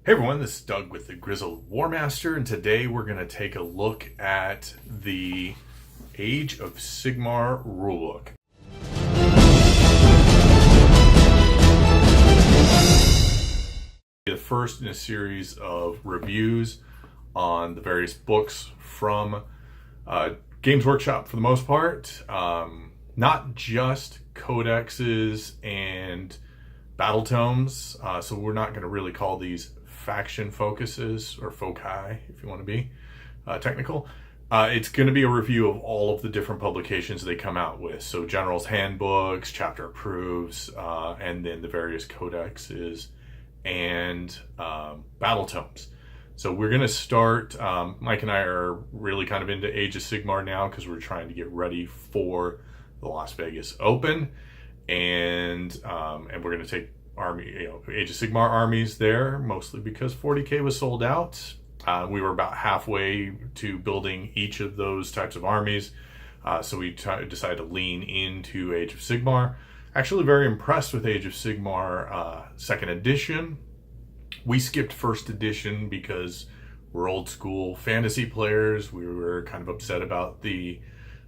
Hey everyone, this is Doug with the Grizzled Warmaster, and today we're going to take a look at the Age of Sigmar rulebook. The first in a series of reviews on the various books from Games Workshop for the most part, not just codexes and battle tomes, so we're not going to really call these faction focuses or foci if you want to be technical. It's going to be a review of all of the different publications they come out with, so general's handbooks, chapter approves, and then the various codexes and battle tomes. So we're going to start, Mike and I are really kind of into Age of Sigmar now because we're trying to get ready for the Las Vegas Open, and we're going to take Age of Sigmar armies there, mostly because 40K was sold out. We were about halfway to building each of those types of armies, so we decided to lean into Age of Sigmar. Actually very impressed with Age of Sigmar 2nd edition. We skipped 1st edition because we're old school fantasy players. We were kind of upset about the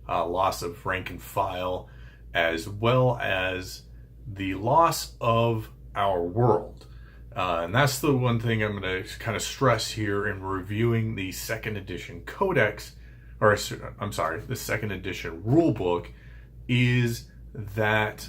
loss of rank and file, as well as the loss of our world. And that's the one thing I'm going to kind of stress here in reviewing the 2nd edition codex, or I'm sorry, the 2nd edition rulebook, is that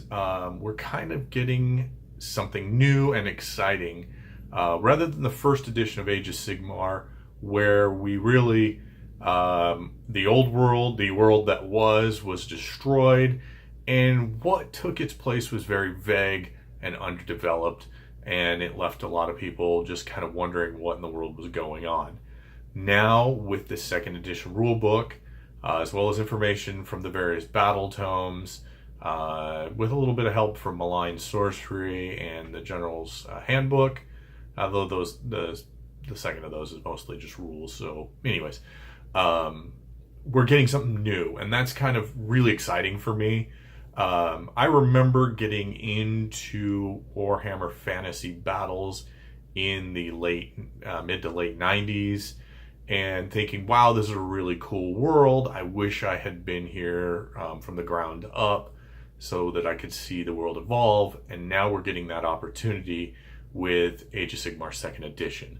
we're kind of getting something new and exciting rather than the 1st edition of Age of Sigmar, where we really, the old world, the world that was destroyed, and what took its place was very vague and underdeveloped, and it left a lot of people just kind of wondering what in the world was going on. Now, with the 2nd edition rulebook, as well as information from the various battle tomes, with a little bit of help from Malign Sorcery and the General's Handbook, although the second of those is mostly just rules. So anyways, we're getting something new, and that's kind of really exciting for me. I remember getting into Warhammer Fantasy Battles in the mid to late 90s and thinking, wow, this is a really cool world. I wish I had been here from the ground up so that I could see the world evolve. And now we're getting that opportunity with Age of Sigmar 2nd edition.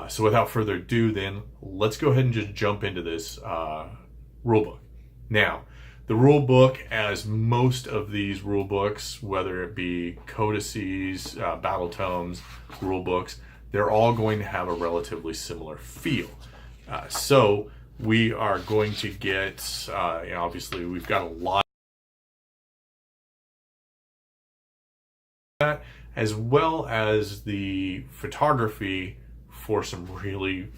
So without further ado, then, let's go ahead and just jump into this rulebook. Now, the rulebook, as most of these rulebooks, whether it be codices, battle tomes, rulebooks, they're all going to have a relatively similar feel. So we are going to get, obviously we've got a lot of that, as well as the photography for some really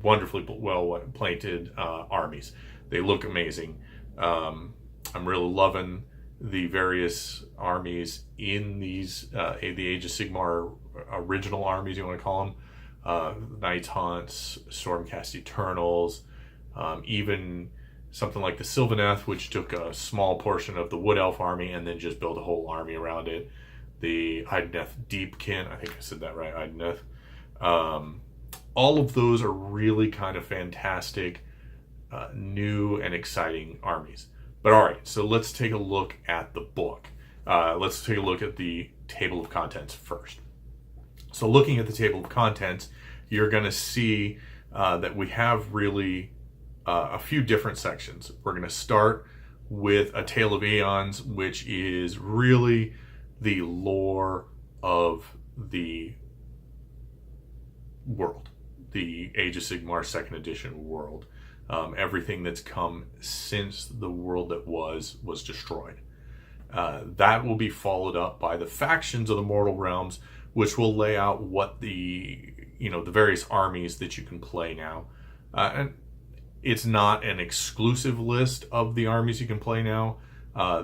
wonderfully well painted armies. They look amazing. I'm really loving the various armies in these the Age of Sigmar original armies, you want to call them. Knights Haunts, Stormcast Eternals, even something like the Sylvaneth, which took a small portion of the Wood Elf army and then just built a whole army around it. The Idoneth Deepkin, I think I said that right, Idoneth. All of those are really kind of fantastic, new and exciting armies. But all right, so let's take a look at the book. Let's take a look at the table of contents first. So looking at the table of contents, you're going to see that we have really a few different sections. We're going to start with A Tale of Aeons, which is really the lore of the world, the Age of Sigmar 2nd edition world. Everything that's come since the world that was destroyed. That will be followed up by the factions of the Mortal Realms, which will lay out what the various armies that you can play now. And it's not an exclusive list of the armies you can play now.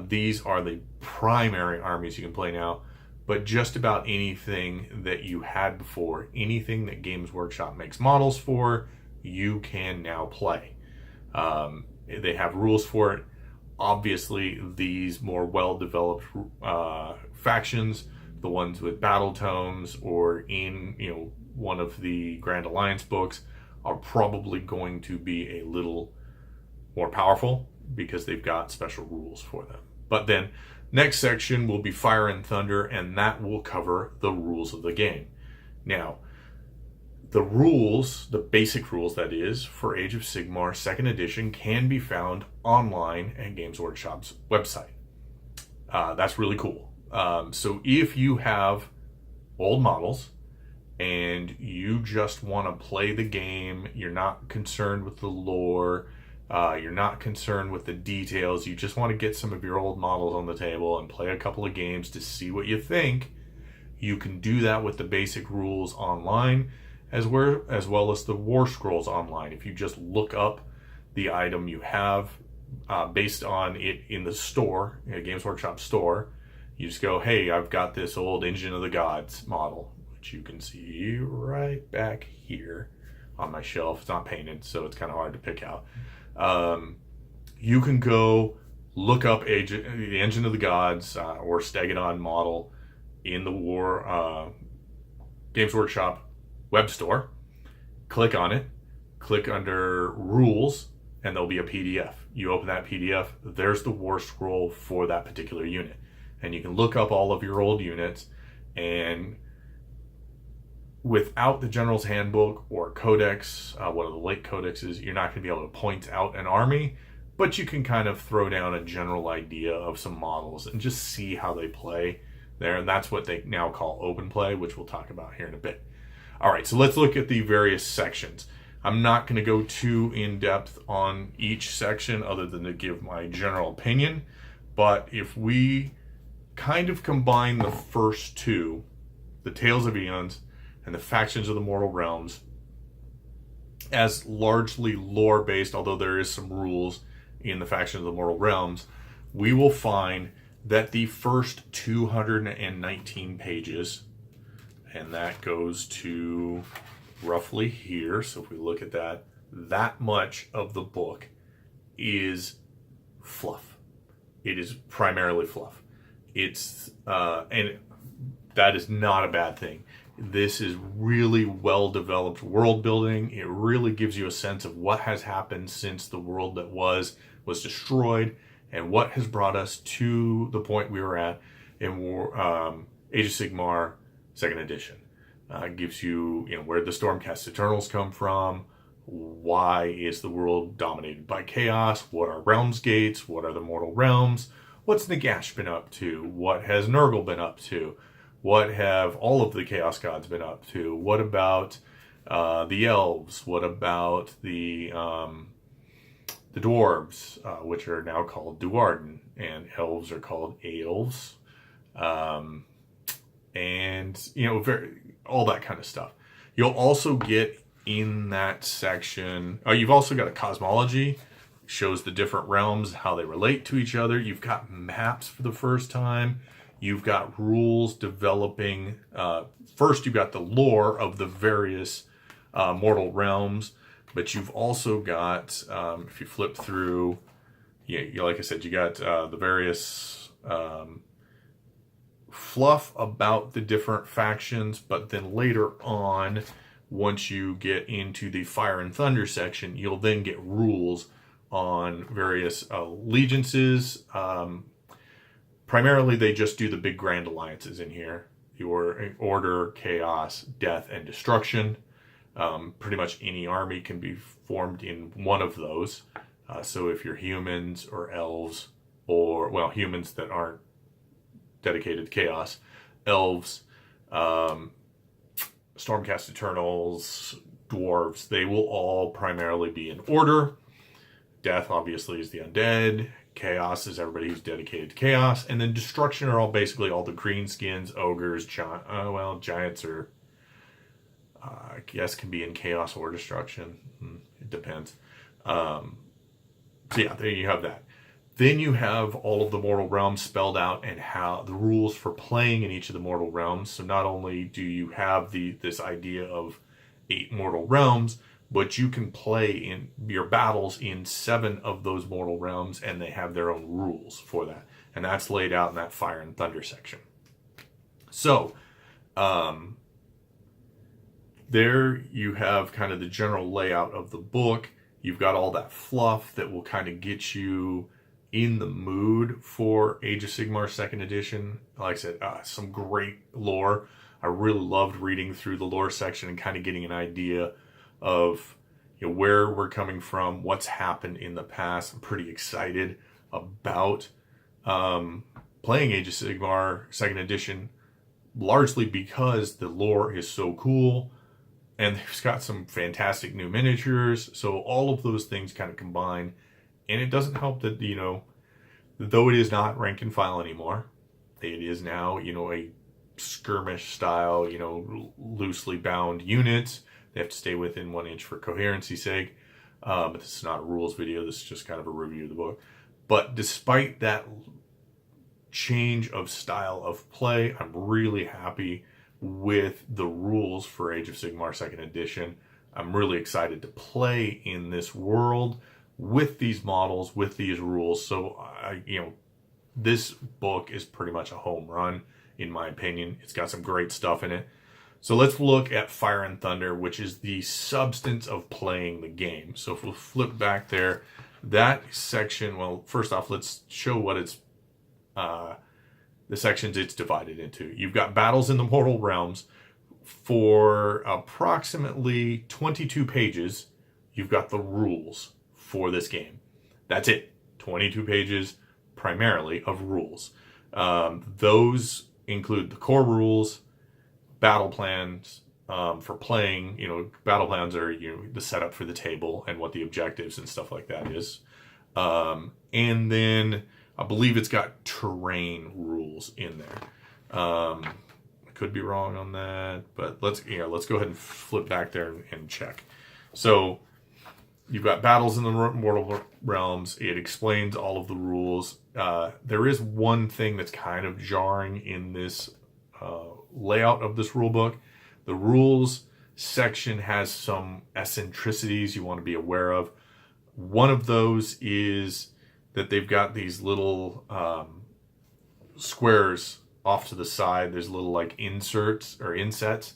These are the primary armies you can play now, but just about anything that you had before, anything that Games Workshop makes models for, you can now play. They have rules for it. Obviously, these more well-developed factions, the ones with battle tomes or in one of the Grand Alliance books are probably going to be a little more powerful because they've got special rules for them. But then next section will be Fire and Thunder, and that will cover the rules of the game. Now, the rules, the basic rules that is, for Age of Sigmar 2nd edition can be found online at Games Workshop's website. That's really cool. So if you have old models and you just want to play the game, you're not concerned with the lore, you're not concerned with the details, you just want to get some of your old models on the table and play a couple of games to see what you think, you can do that with the basic rules online, as well as the War Scrolls online. If you just look up the item you have based on it in the store, Games Workshop store, you just go, hey, I've got this old Engine of the Gods model, which you can see right back here on my shelf. It's not painted, so it's kind of hard to pick out. You can go look up the Engine of the Gods or Stegadon model in the Games Workshop web store, click on it, click under rules, and there'll be a PDF. You open that PDF, there's the War Scroll for that particular unit. And you can look up all of your old units, and without the General's Handbook or Codex, one of the late codexes, you're not going to be able to point out an army, but you can kind of throw down a general idea of some models and just see how they play there. And that's what they now call open play, which we'll talk about here in a bit. All right, so let's look at the various sections. I'm not going to go too in-depth on each section other than to give my general opinion, but if we kind of combine the first two, the Tales of Eons and the Factions of the Mortal Realms, as largely lore-based, although there is some rules in the Factions of the Mortal Realms, we will find that the first 219 pages, and that goes to roughly here, so if we look at that much of the book is fluff. It is primarily fluff. It's and that is not a bad thing. This is really well developed world building. It really gives you a sense of what has happened since the world that was destroyed, and what has brought us to the point we were at in Age of Sigmar 2nd edition. It gives you, where the Stormcast Eternals come from, why is the world dominated by chaos, what are realms gates, what are the mortal realms, what's Nagash been up to, what has Nurgle been up to, what have all of the Chaos Gods been up to, what about the elves, what about the dwarves, which are now called Duarden, and elves are called Aelves, and all that kind of stuff. You'll also get in that section, you've also got a cosmology, shows the different realms, how they relate to each other. You've got maps for the first time. You've got rules developing. First, you've got the lore of the various mortal realms, but you've also got, if you flip through, like I said, you got the various fluff about the different factions, but then later on, once you get into the Fire and Thunder section, you'll then get rules on various allegiances. Primarily, they just do the big grand alliances in here. Your order, chaos, death, and destruction. Pretty much any army can be formed in one of those. So if you're humans or elves, or, well, humans that aren't dedicated to chaos, elves, Stormcast Eternals, dwarves, they will all primarily be in order. Death, obviously, is the undead. Chaos is everybody who's dedicated to chaos. And then destruction are basically all the greenskins, ogres, giants are, I guess, can be in chaos or destruction. It depends. So yeah, there you have that. Then you have all of the mortal realms spelled out and how the rules for playing in each of the mortal realms. So not only do you have this idea of 8 mortal realms, but you can play in your battles in 7 of those mortal realms, and they have their own rules for that. And that's laid out in that Fire and Thunder section. So, there you have kind of the general layout of the book. You've got all that fluff that will kind of get you in the mood for Age of Sigmar 2nd edition. Like I said, some great lore. I really loved reading through the lore section and kind of getting an idea of, you know, where we're coming from, what's happened in the past. I'm pretty excited about playing Age of Sigmar 2nd edition, largely because the lore is so cool and they've got some fantastic new miniatures. So all of those things kind of combine, and it doesn't help that, you know, though it is not rank and file anymore, it is now, you know, a skirmish style, you know, loosely bound units. They have to stay within 1 inch for coherency's sake. But this is not a rules video. This is just kind of a review of the book. But despite that change of style of play, I'm really happy with the rules for Age of Sigmar 2nd edition. I'm really excited to play in this world with these models, with these rules. So, you know, this book is pretty much a home run, in my opinion. It's got some great stuff in it. So let's look at Fire and Thunder, which is the substance of playing the game. So if we'll flip back there, that section, well, first off, let's show what it's, the sections it's divided into. You've got Battles in the Mortal Realms. For approximately 22 pages, you've got the rules for this game. That's it. 22 pages primarily of rules. Those include the core rules, battle plans for playing. You know, battle plans are, you know, the setup for the table and what the objectives and stuff like that is. And then I believe it's got terrain rules in there. I could be wrong on that, but let's go ahead and flip back there and check. So you've got Battles in the Mortal Realms. It explains all of the rules. There is one thing that's kind of jarring in this layout of this rule book. The rules section has some eccentricities you want to be aware of. One of those is that they've got these little squares off to the side. There's little like inserts or insets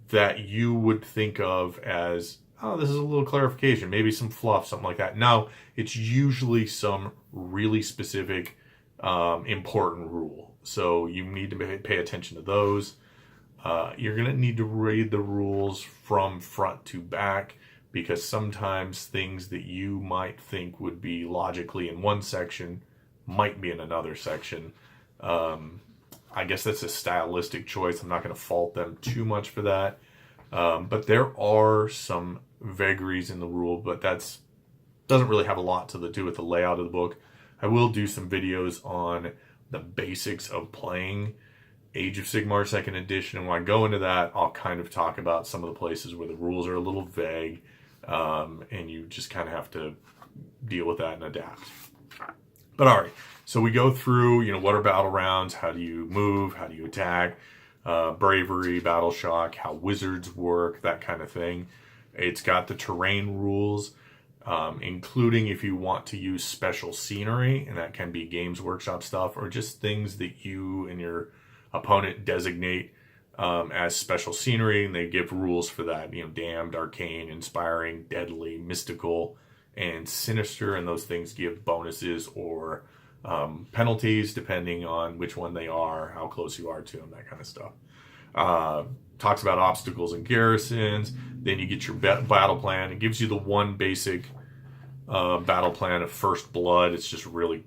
that you would think of as, oh, this is a little clarification, maybe some fluff, something like that. No, it's usually some really specific, important rule. So you need to pay attention to those. You're going to need to read the rules from front to back, because sometimes things that you might think would be logically in one section might be in another section. I guess that's a stylistic choice. I'm not going to fault them too much for that. But there are some vagaries in the rule, but that's doesn't really have a lot to do with the layout of the book. I will do some videos on the basics of playing Age of Sigmar 2nd edition, and when I go into that, I'll kind of talk about some of the places where the rules are a little vague, and you just kind of have to deal with that and adapt. But all right, so we go through, you know, what are battle rounds, how do you move, how do you attack, bravery, battle shock, how wizards work, that kind of thing. It's got the terrain rules, including if you want to use special scenery, and that can be Games Workshop stuff or just things that you and your opponent designate as special scenery, and they give rules for that. You know, damned, arcane, inspiring, deadly, mystical, and sinister, and those things give bonuses or penalties depending on which one they are, how close you are to them, that kind of stuff. Talks about obstacles and garrisons. Then you get your battle plan. It gives you the one basic battle plan of First Blood. It's just really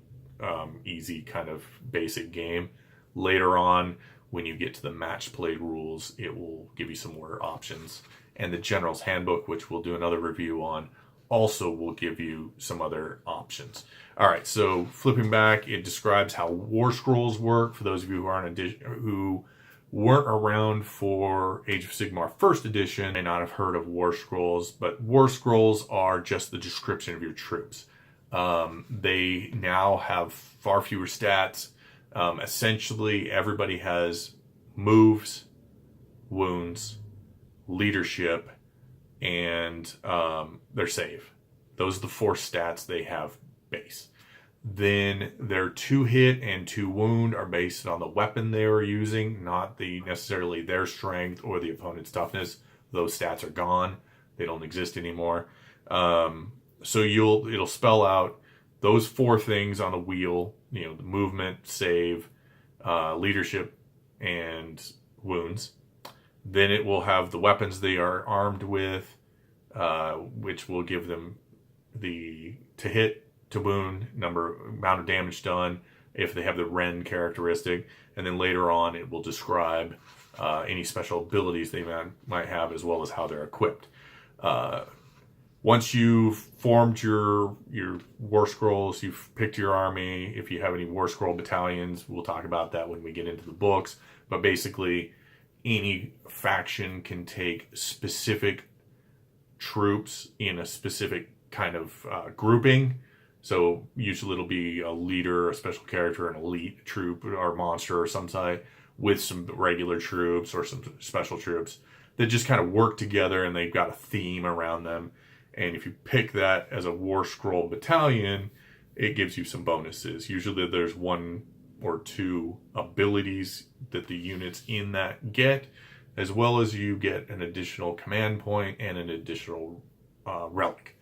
easy, kind of basic game. Later on, when you get to the match play rules, it will give you some more options. And the General's Handbook, which we'll do another review on, also will give you some other options. All right, so flipping back, it describes how War Scrolls work. For those of you who weren't around for Age of Sigmar 1st edition, may not have heard of War Scrolls, but War Scrolls are just the description of your troops. They now have far fewer stats. Essentially, everybody has moves, wounds, leadership, and their save. Those are the 4 stats they have base. Then their 2 hit and 2 wound are based on the weapon they are using, not necessarily their strength or the opponent's toughness. those stats are gone. They don't exist anymore. So it'll spell out those 4 things on a wheel, the movement, save, leadership, and wounds. Then it will have the weapons they are armed with, which will give them the to hit, to wound, amount of damage done, if they have the Ren characteristic. And then later on, it will describe any special abilities they might have, as well as how they're equipped. Once you've formed your war scrolls, you've picked your army. If you have any war scroll battalions, we'll talk about that when we get into the books. But basically, any faction can take specific troops in a specific kind of grouping. So usually it'll be a leader, a special character, an elite troop or monster or some type, with some regular troops or some special troops that just kind of work together, and they've got a theme around them. And if you pick that as a War Scroll battalion, it gives you some bonuses. Usually there's 1 or 2 abilities that the units in that get, as well as you get an additional command point and an additional relic.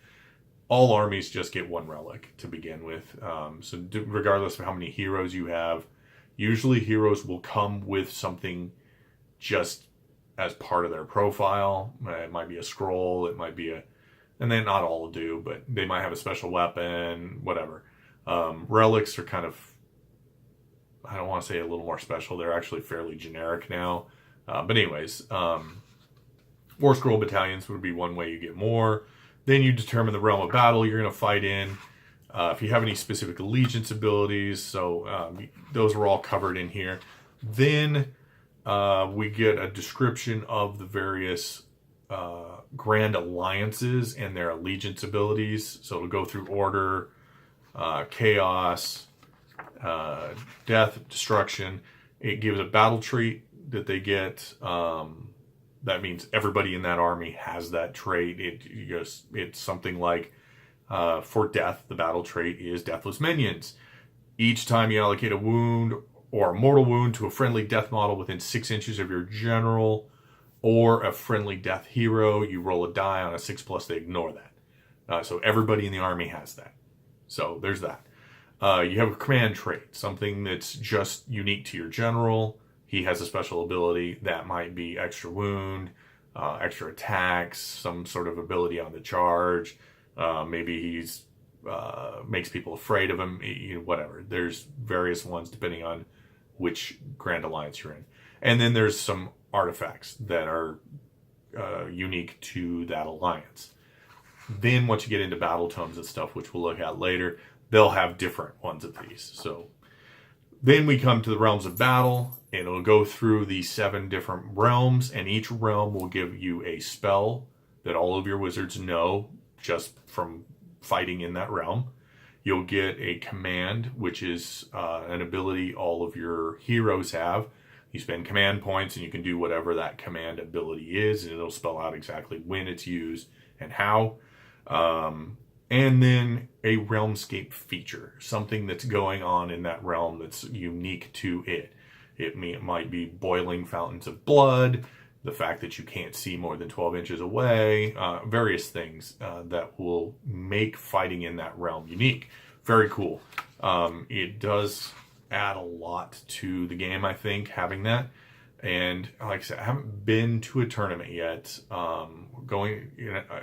All armies just get 1 relic to begin with. So regardless of how many heroes you have, usually heroes will come with something just as part of their profile. It might be a scroll, it might be and then not all do, but they might have a special weapon, whatever. Relics are kind of, I don't want to say a little more special. They're actually fairly generic now. But anyways, War Scroll battalions would be one way you get more. Then you determine the realm of battle you're going to fight in. If you have any specific allegiance abilities, so those are all covered in here. Then we get a description of the various grand alliances and their allegiance abilities. So it'll go through order, chaos, death, destruction. It gives a battle trait that they get. That means everybody in that army has that trait. It's something like, for death, the battle trait is Deathless Minions. Each time you allocate a wound or a mortal wound to a friendly death model within 6 inches of your general or a friendly death hero, you roll a die. On a 6+, they ignore that. So everybody in the army has that. So there's that. You have a command trait, something that's just unique to your general. He has a special ability that might be extra wound, extra attacks, some sort of ability on the charge. Maybe he's makes people afraid of him, whatever. There's various ones depending on which Grand Alliance you're in. And then there's some artifacts that are unique to that alliance. Then once you get into battle tomes and stuff, which we'll look at later, they'll have different ones of these. So then we come to the realms of battle, and it'll go through these 7 different realms, and each realm will give you a spell that all of your wizards know just from fighting in that realm. You'll get a command, which is an ability all of your heroes have. You spend command points and you can do whatever that command ability is, and it'll spell out exactly when it's used and how. And then a Realmscape feature, something that's going on in that realm that's unique to it. It might be boiling fountains of blood, the fact that you can't see more than 12 inches away, various things that will make fighting in that realm unique. Very cool. It does add a lot to the game, I think, having that. And like I said, I haven't been to a tournament yet,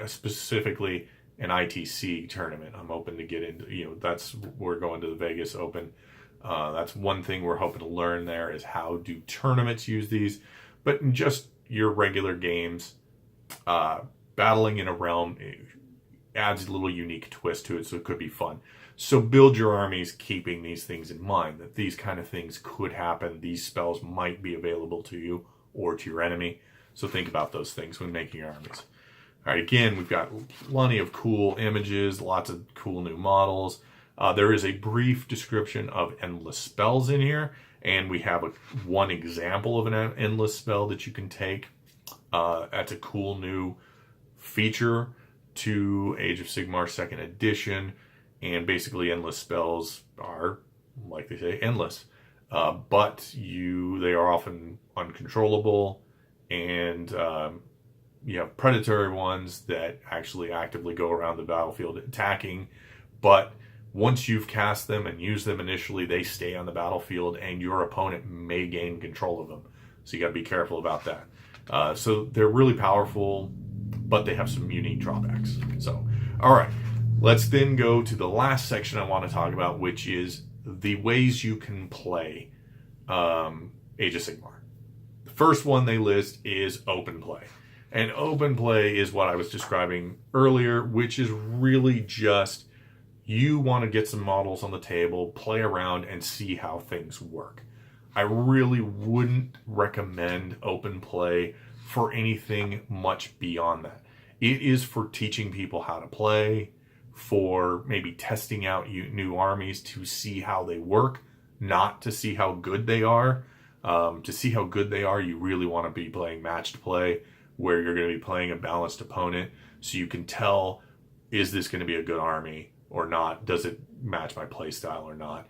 specifically an ITC tournament. I'm hoping to get into, we're going to the Vegas Open. That's one thing we're hoping to learn there, is how do tournaments use these. But in just your regular games, battling in a realm adds a little unique twist to it, so it could be fun. So build your armies keeping these things in mind, that these kind of things could happen. These spells might be available to you or to your enemy. So think about those things when making your armies. All right, again, we've got plenty of cool images, lots of cool new models. There is a brief description of endless spells in here, and we have one example of an endless spell that you can take. That's a cool new feature to Age of Sigmar 2nd edition, and basically endless spells are, like they say, endless. But they are often uncontrollable, and you have predatory ones that actually actively go around the battlefield attacking, but once you've cast them and used them initially, they stay on the battlefield and your opponent may gain control of them. So you got to be careful about that. So they're really powerful, but they have some unique drawbacks. So, all right, let's then go to the last section I want to talk about, which is the ways you can play Age of Sigmar. The first one they list is open play. And open play is what I was describing earlier, which is really just you want to get some models on the table, play around, and see how things work. I really wouldn't recommend open play for anything much beyond that. It is for teaching people how to play, for maybe testing out new armies to see how they work, not to see how good they are. To see how good they are, you really want to be playing matched play, where you're going to be playing a balanced opponent, so you can tell, is this going to be a good army or not? Does it match my play style or not?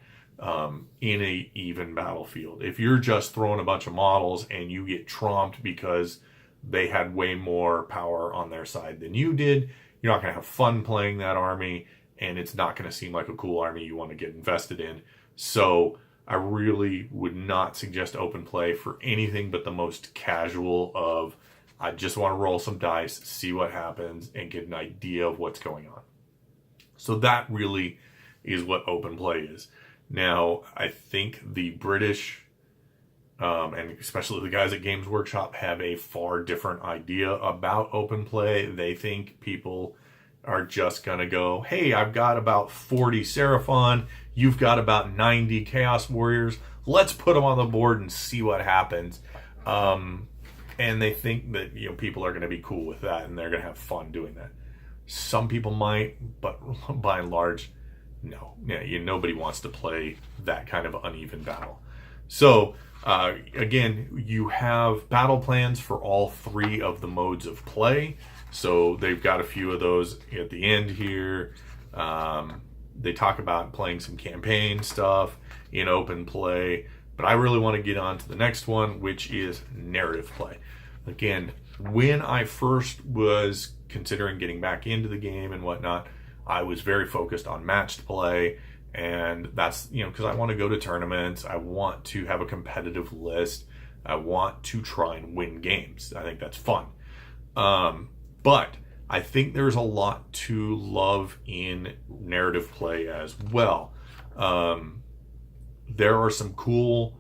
In a even battlefield. If you're just throwing a bunch of models and you get trumped because they had way more power on their side than you did, you're not going to have fun playing that army, and it's not going to seem like a cool army you want to get invested in. So I really would not suggest open play for anything but the most casual of, I just want to roll some dice, see what happens, and get an idea of what's going on. So that really is what open play is. Now, I think the British, and especially the guys at Games Workshop, have a far different idea about open play. They think people are just going to go, hey, I've got about 40 Seraphon, you've got about 90 Chaos Warriors, let's put them on the board and see what happens. And they think that, you know, people are going to be cool with that and they're going to have fun doing that. Some people might, but by and large, no. Yeah, nobody wants to play that kind of uneven battle. So, again, you have battle plans for all three of the modes of play. So they've got a few of those at the end here. They talk about playing some campaign stuff in open play. But I really want to get on to the next one, which is narrative play. Again, when I first was considering getting back into the game and whatnot, I was very focused on matched play. And that's, because I want to go to tournaments. I want to have a competitive list. I want to try and win games. I think that's fun. But I think there's a lot to love in narrative play as well. There are some cool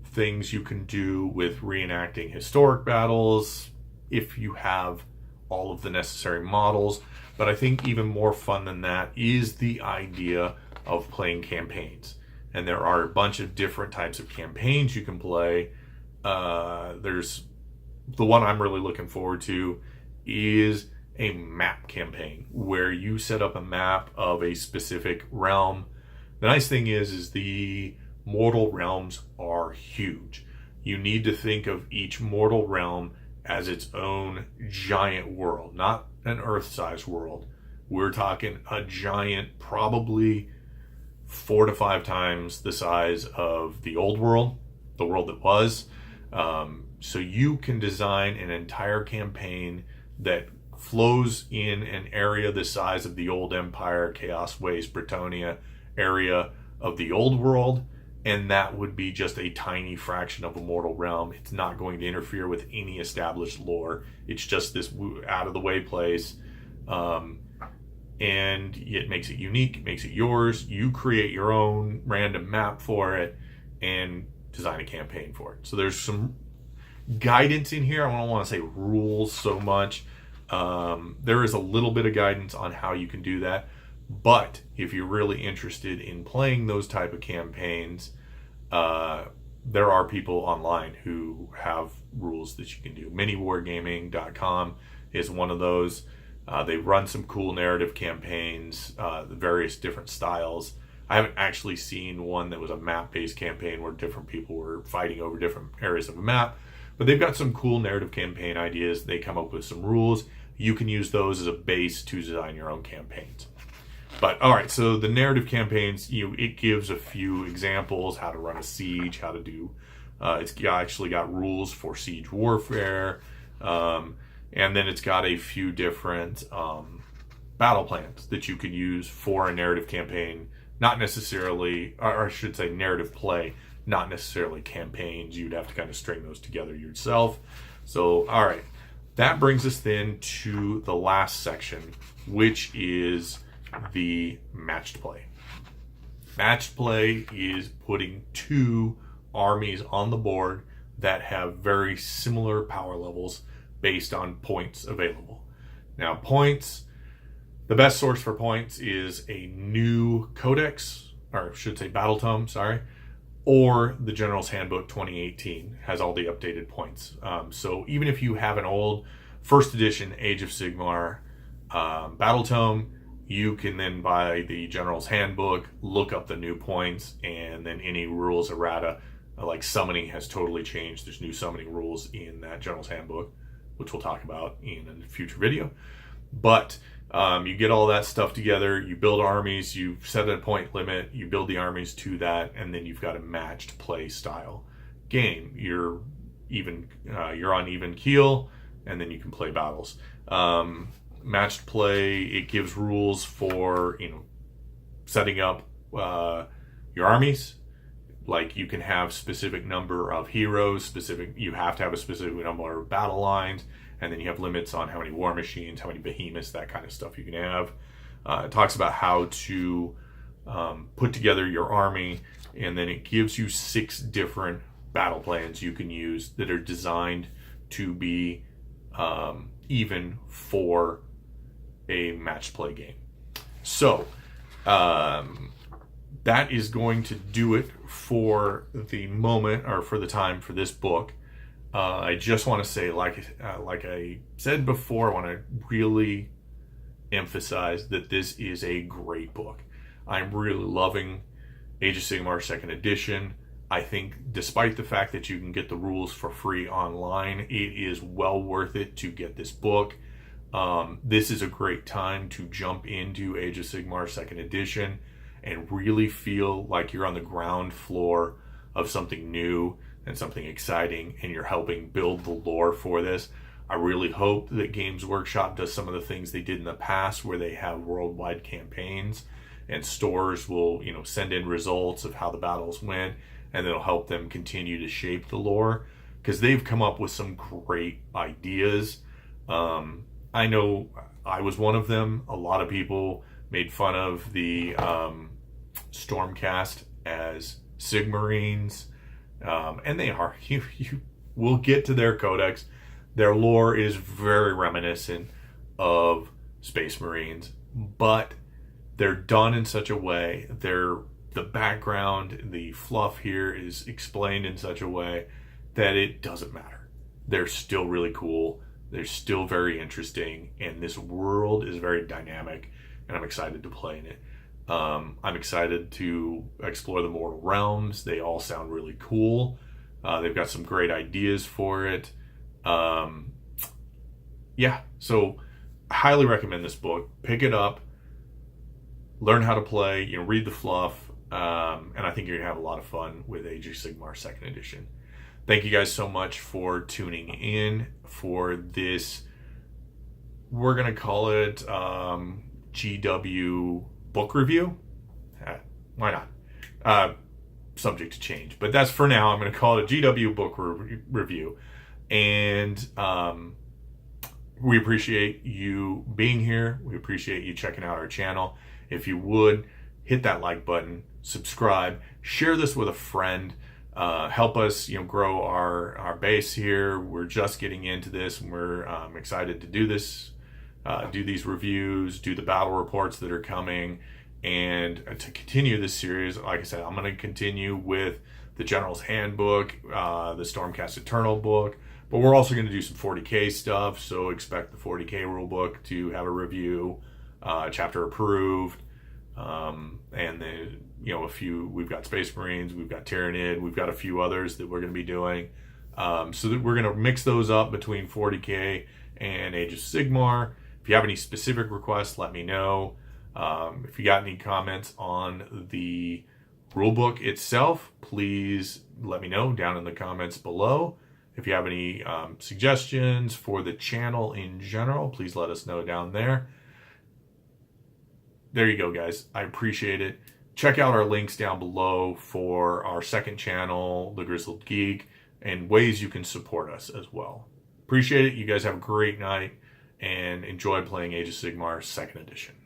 things you can do with reenacting historic battles if you have all of the necessary models. But I think even more fun than that is the idea of playing campaigns. And there are a bunch of different types of campaigns you can play. There's the one I'm really looking forward to is a map campaign where you set up a map of a specific realm. The nice thing is the mortal realms are huge. You need to think of each mortal realm as its own giant world, not an Earth-sized world. We're talking a giant, probably 4 to 5 times the size of the old world, the world that was. So you can design an entire campaign that flows in an area the size of the old Empire, Chaos Waste, Bretonia area of the old world, and that would be just a tiny fraction of a mortal realm. It's not going to interfere with any established lore. It's just this out-of-the-way place, and it makes it unique, it makes it yours. You create your own random map for it and design a campaign for it. So there's some guidance in here. I don't want to say rules so much. There is a little bit of guidance on how you can do that. But if you're really interested in playing those type of campaigns, there are people online who have rules that you can do. Miniwargaming.com is one of those. They run some cool narrative campaigns, the various different styles. I haven't actually seen one that was a map-based campaign where different people were fighting over different areas of a map. But they've got some cool narrative campaign ideas. They come up with some rules. You can use those as a base to design your own campaigns. But all right, so the narrative campaigns, it gives a few examples, how to run a siege, how to do, it's actually got rules for siege warfare. And then it's got a few different battle plans that you can use for a narrative campaign, not necessarily, or I should say narrative play, not necessarily campaigns. You'd have to kind of string those together yourself. So, all right, that brings us then to the last section, which is the matched play. Matched play is putting two armies on the board that have very similar power levels based on points available. Now, points, the best source for points is a new codex, or I should say battle tome, sorry, or the General's Handbook 2018 has all the updated points. So even if you have an old first edition Age of Sigmar battle tome, you can then buy the General's Handbook, look up the new points, and then any rules errata, like summoning has totally changed. There's new summoning rules in that General's Handbook, which we'll talk about in a future video. But you get all that stuff together, you build armies, you set a point limit, you build the armies to that, and then you've got a matched play style game. You're on even keel, and then you can play battles. Matched play, it gives rules for setting up your armies. Like you can have specific number of heroes, you have to have a specific number of battle lines, and then you have limits on how many war machines, how many behemoths, that kind of stuff you can have. It talks about how to put together your army, and then it gives you 6 different battle plans you can use that are designed to be even for a match play game. So that is going to do it for the moment, or for the time, for this book. I just want to say, like I said before, I want to really emphasize that this is a great book. I'm really loving Age of Sigmar 2nd edition. I think despite the fact that you can get the rules for free online, it is well worth it to get this book. This is a great time to jump into Age of Sigmar 2nd edition and really feel like you're on the ground floor of something new and something exciting, and you're helping build the lore for this. I really hope that Games Workshop does some of the things they did in the past, where they have worldwide campaigns and stores will send in results of how the battles went, and it'll help them continue to shape the lore, because they've come up with some great ideas. I know I was one of them. A lot of people made fun of the Stormcast as Sigmarines, and they are. You will get to their codex. Their lore is very reminiscent of Space Marines, but they're done in such a way. The background, the fluff here is explained in such a way that it doesn't matter. They're still really cool. They're still very interesting, and this world is very dynamic, and I'm excited to play in it. I'm excited to explore the Mortal Realms. They all sound really cool. They've got some great ideas for it. Yeah, so I highly recommend this book. Pick it up, learn how to play, read the fluff, and I think you're going to have a lot of fun with Age of Sigmar 2nd edition. Thank you guys so much for tuning in for this. We're going to call it GW book review. Why not? Subject to change, but that's for now. I'm going to call it a GW book review. And we appreciate you being here. We appreciate you checking out our channel. If you would, hit that like button, subscribe, share this with a friend. Help us, grow our base here. We're just getting into this, and we're excited to do this, do these reviews, do the battle reports that are coming, and to continue this series. Like I said, I'm going to continue with the General's Handbook, the Stormcast Eternal book, but we're also going to do some 40K stuff. So expect the 40K rulebook to have a review, chapter approved, and then a few. We've got Space Marines, we've got Tyranid, we've got a few others that we're going to be doing. So that we're going to mix those up between 40K and Age of Sigmar. If you have any specific requests, let me know. If you got any comments on the rulebook itself, please let me know down in the comments below. If you have any suggestions for the channel in general, please let us know down there. There you go, guys. I appreciate it. Check out our links down below for our second channel, The Grizzled Geek, and ways you can support us as well. Appreciate it. You guys have a great night and enjoy playing Age of Sigmar 2nd edition.